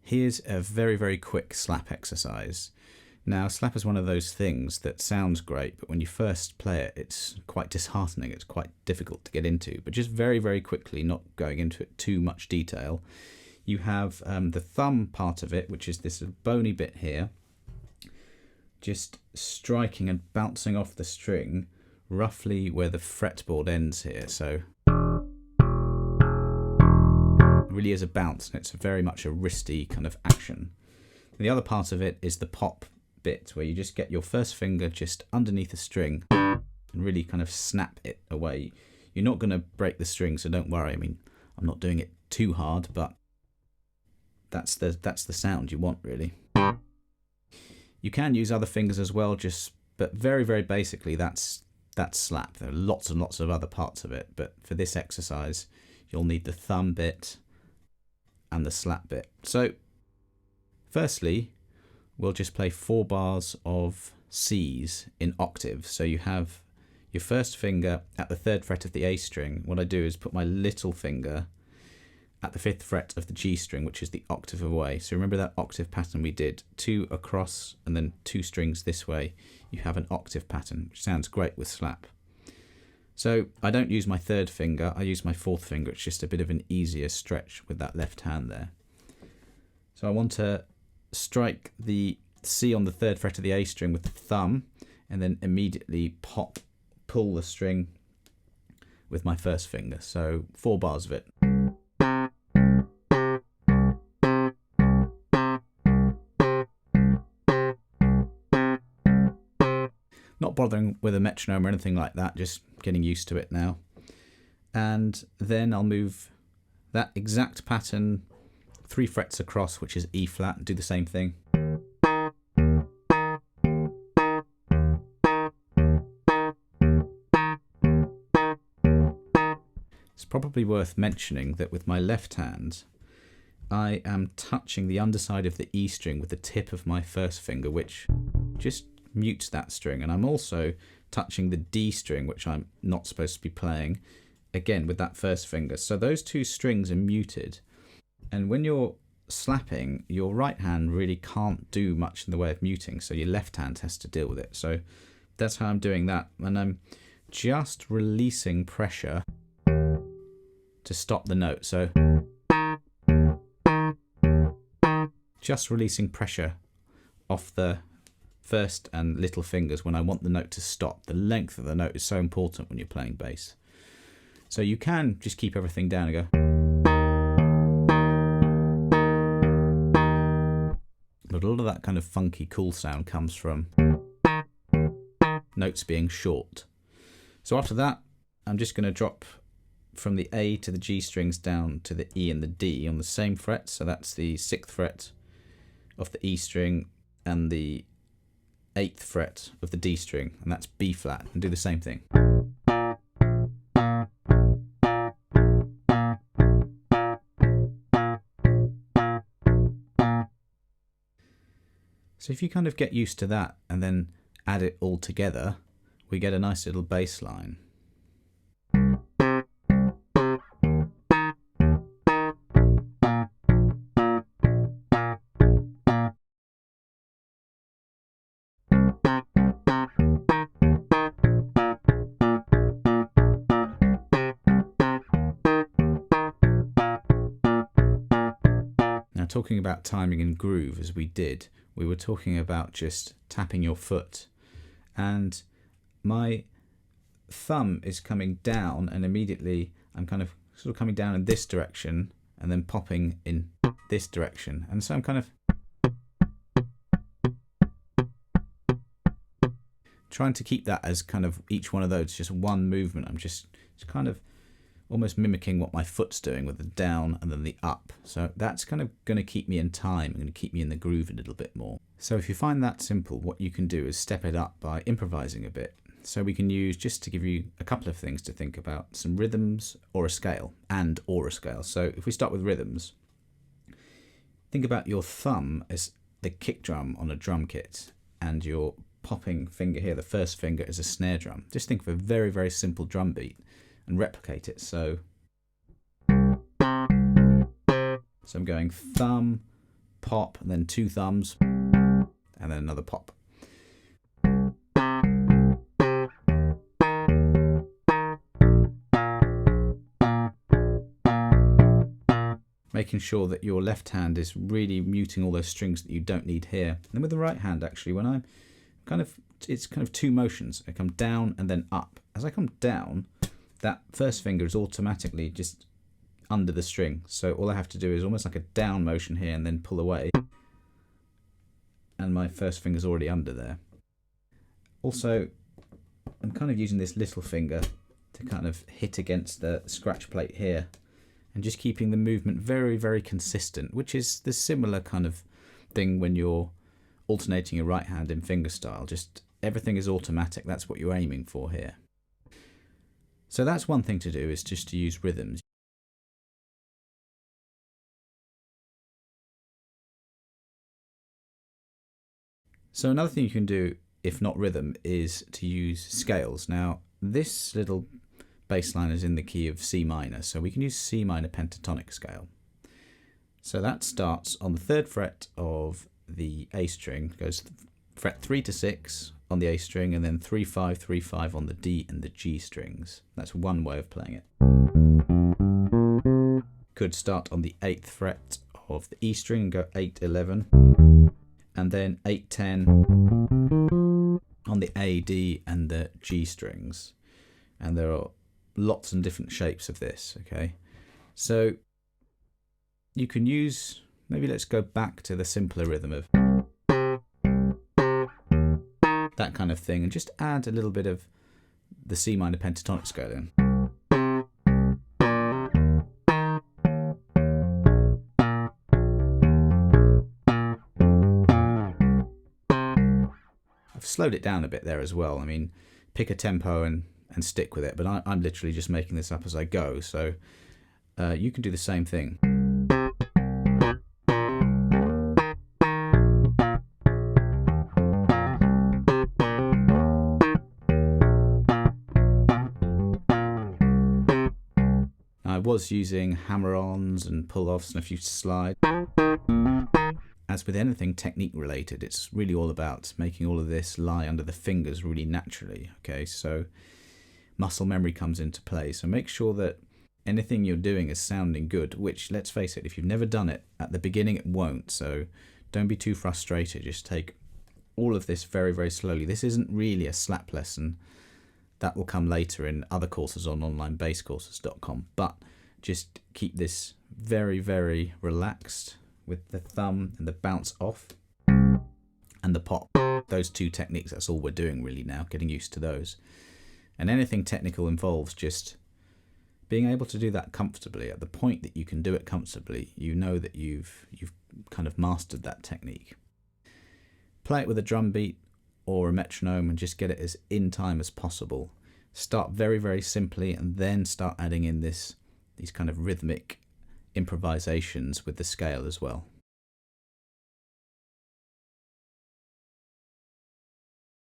Here's a very, very quick slap exercise. Now, slap is one of those things that sounds great, but when you first play it, it's quite disheartening. It's quite difficult to get into. But just very, very quickly, not going into it too much detail, you have the thumb part of it, which is this bony bit here, just striking and bouncing off the string roughly where the fretboard ends here. So it really is a bounce, and it's very much a wristy kind of action. And the other part of it is the pop bit, where you just get your first finger just underneath the string and really kind of snap it away. You're not going to break the string, so don't worry. I mean, I'm not doing it too hard, but that's the sound you want, really. You can use other fingers as well, but very, very basically that's slap. There are lots and lots of other parts of it, but for this exercise you'll need the thumb bit and the slap bit. So firstly, we'll just play 4 bars of C's in octave. So you have your first finger at the 3rd fret of the A string. What I do is put my little finger at the 5th fret of the G string, which is the octave away. So remember that octave pattern we did, 2 across and then 2 strings this way. You have an octave pattern, which sounds great with slap. So I don't use my 3rd finger, I use my 4th finger. It's just a bit of an easier stretch with that left hand there. So I want to strike the C on the 3rd fret of the A string with the thumb, and then immediately pull the string with my first finger. So 4 bars of it. Not bothering with a metronome or anything like that, just getting used to it now. And then I'll move that exact pattern 3 frets across, which is E flat, and do the same thing. It's probably worth mentioning that with my left hand, I am touching the underside of the E string with the tip of my first finger, which just mutes that string, and I'm also touching the D string, which I'm not supposed to be playing, again with that first finger. So those 2 strings are muted, and when you're slapping, your right hand really can't do much in the way of muting, so your left hand has to deal with it. So that's how I'm doing that, and I'm just releasing pressure to stop the note. So just releasing pressure off the first and little fingers when I want the note to stop. The length of the note is so important when you're playing bass. So you can just keep everything down and go. But a lot of that kind of funky, cool sound comes from notes being short. So after that, I'm just going to drop from the A to the G strings down to the E and the D on the same fret. So that's the 6th fret of the E string and the 8th fret of the D string, and that's B flat, and do the same thing. So if you kind of get used to that and then add it all together, we get a nice little bass line. Talking about timing and groove as we did, we were talking about just tapping your foot, and my thumb is coming down, and immediately I'm kind of sort of coming down in this direction and then popping in this direction, and so I'm kind of trying to keep that as kind of each one of those just one movement. I'm just kind of almost mimicking what my foot's doing with the down and then the up. So that's kind of going to keep me in time and going to keep me in the groove a little bit more. So if you find that simple, what you can do is step it up by improvising a bit. So we can use, just to give you a couple of things to think about, some rhythms or a scale, or a scale. So if we start with rhythms, think about your thumb as the kick drum on a drum kit, and your popping finger here, the first finger, is a snare drum. Just think of a very, very simple drum beat and replicate it. So I'm going thumb, pop, and then 2 thumbs, and then another pop. Making sure that your left hand is really muting all those strings that you don't need here. And with the right hand, actually, when I'm it's kind of 2 motions. I come down and then up. As I come down, that first finger is automatically just under the string. So all I have to do is almost like a down motion here and then pull away. And my first finger's already under there. Also, I'm kind of using this little finger to kind of hit against the scratch plate here. And just keeping the movement very, very consistent, which is the similar kind of thing when you're alternating your right hand in fingerstyle. Just everything is automatic. That's what you're aiming for here. So that's one thing to do, is just to use rhythms. So another thing you can do, if not rhythm, is to use scales. Now, this little bass line is in the key of C minor, so we can use C minor pentatonic scale. So that starts on the 3rd fret of the A string, goes fret 3 to 6 on the A string, and then 3 5 3 5 on the D and the G strings. That's one way of playing it. Could start on the 8th fret of the E string and go 8 11, and then 8 10 on the A, D and the G strings. And there are lots and different shapes of this, okay? So you can use, maybe let's go back to the simpler rhythm of that kind of thing and just add a little bit of the C minor pentatonic scale in. I've slowed it down a bit there as well. I mean, pick a tempo and stick with it, but I'm literally just making this up as I go, so you can do the same thing. I was using hammer-ons and pull-offs and a few slides. As with anything technique related, it's really all about making all of this lie under the fingers really naturally, okay? So muscle memory comes into play. So make sure that anything you're doing is sounding good, which, let's face it, if you've never done it, at the beginning it won't. So don't be too frustrated. Just take all of this very, very slowly. This isn't really a slap lesson. That will come later in other courses on onlinebasscourses.com. But just keep this very, very relaxed with the thumb and the bounce off and the pop. Those 2 techniques, that's all we're doing really now, getting used to those. And anything technical involves just being able to do that comfortably. At the point that you can do it comfortably, you know that you've kind of mastered that technique. Play it with a drum beat or a metronome and just get it as in time as possible. Start very, very simply and then start adding in these kind of rhythmic improvisations with the scale as well.